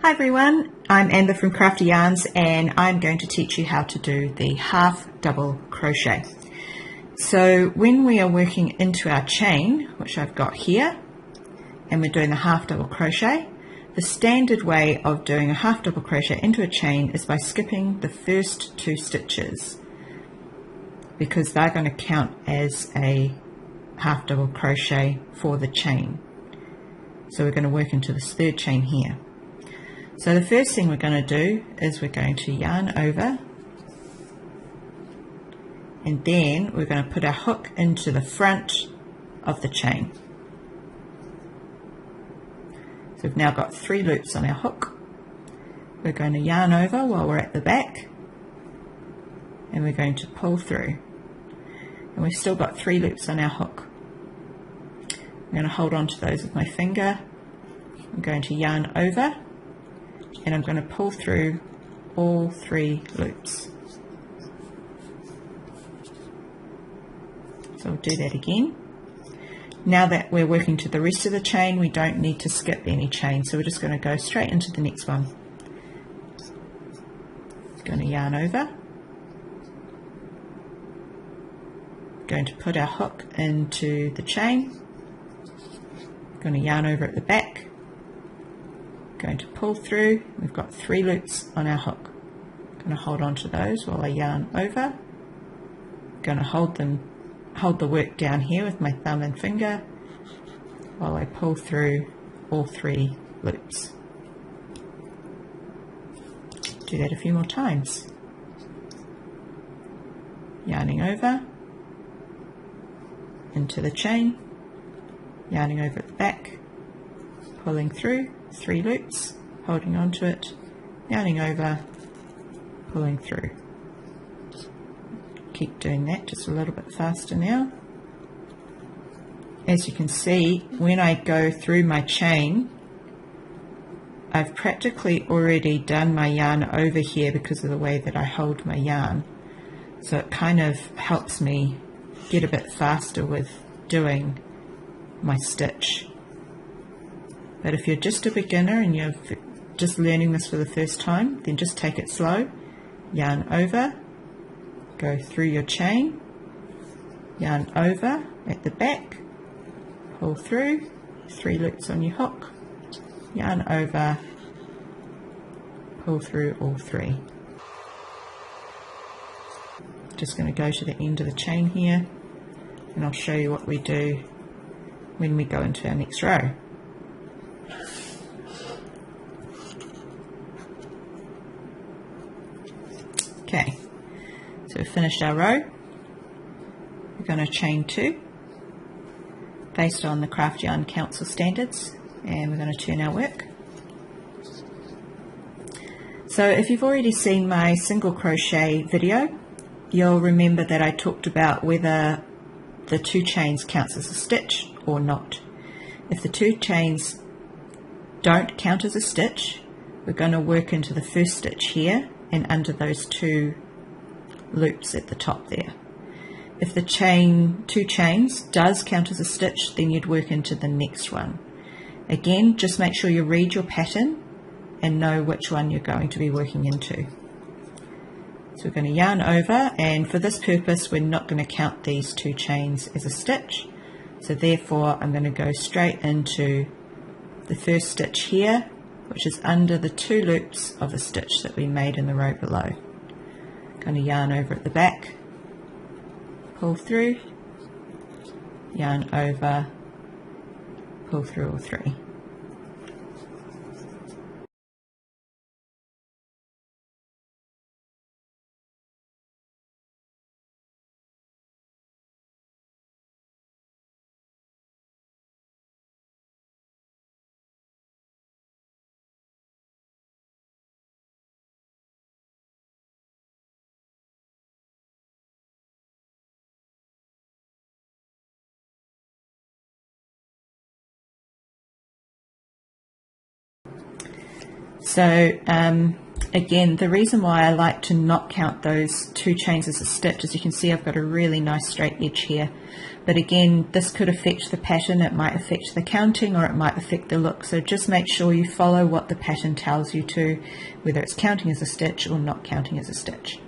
Hi everyone, I'm Amber from Crafty Yarnz and I'm going to teach you how to do the half double crochet. So when we are working into our chain, which I've got here, and we're doing the half double crochet, the standard way of doing a half double crochet into a chain is by skipping the first 2 stitches because they're going to count as a half double crochet for the chain. So we're going to work into this 3rd chain here. So the first thing we're going to do is we're going to yarn over, and then we're going to put our hook into the front of the chain. So we've now got 3 loops on our hook. We're going to yarn over while we're at the back, and we're going to pull through, and we've still got 3 loops on our hook. I'm going to hold on to those with my finger. I'm going to yarn over, and I'm going to pull through all 3 loops. So I'll do that again. Now that we're working to the rest of the chain, we don't need to skip any chain, so we're just going to go straight into the next one. Going to yarn over, going to put our hook into the chain, going to yarn over at the back, going to pull through. We've got 3 loops on our hook. Going to hold on to those while I yarn over. Going to hold the work down here with my thumb and finger while I pull through all 3 loops. Do that a few more times. Yarning over into the chain, yarning over at the back, pulling through 3 loops, holding on to it, yarning over, pulling through. Keep doing that just a little bit faster now. As you can see, when I go through my chain, I've practically already done my yarn over here because of the way that I hold my yarn. So it kind of helps me get a bit faster with doing my stitch. But if you're just a beginner and you're just learning this for the first time, then just take it slow. Yarn over, go through your chain, yarn over at the back, pull through, 3 loops on your hook, yarn over, pull through all 3. Just going to go to the end of the chain here, and I'll show you what we do when we go into our next row. Okay, so we've finished our row. We're going to chain 2 based on the Crafty Yarn Council standards, and we're going to turn our work. So if you've already seen my single crochet video, you'll remember that I talked about whether the 2 chains counts as a stitch or not. If the 2 chains don't count as a stitch, we're going to work into the first stitch here and under those 2 loops at the top there. If the 2 chains does count as a stitch, then you'd work into the next one. Again, just make sure you read your pattern and know which one you're going to be working into. So we're going to yarn over, and for this purpose we're not going to count these 2 chains as a stitch, so therefore I'm going to go straight into the first stitch here, which is under the 2 loops of the stitch that we made in the row below. Going to yarn over at the back, pull through, yarn over, pull through all 3. So Again, the reason why I like to not count those 2 chains as a stitch is you can see I've got a really nice straight edge here. But again, this could affect the pattern, it might affect the counting, or it might affect the look. So just make sure you follow what the pattern tells you to, whether it's counting as a stitch or not counting as a stitch.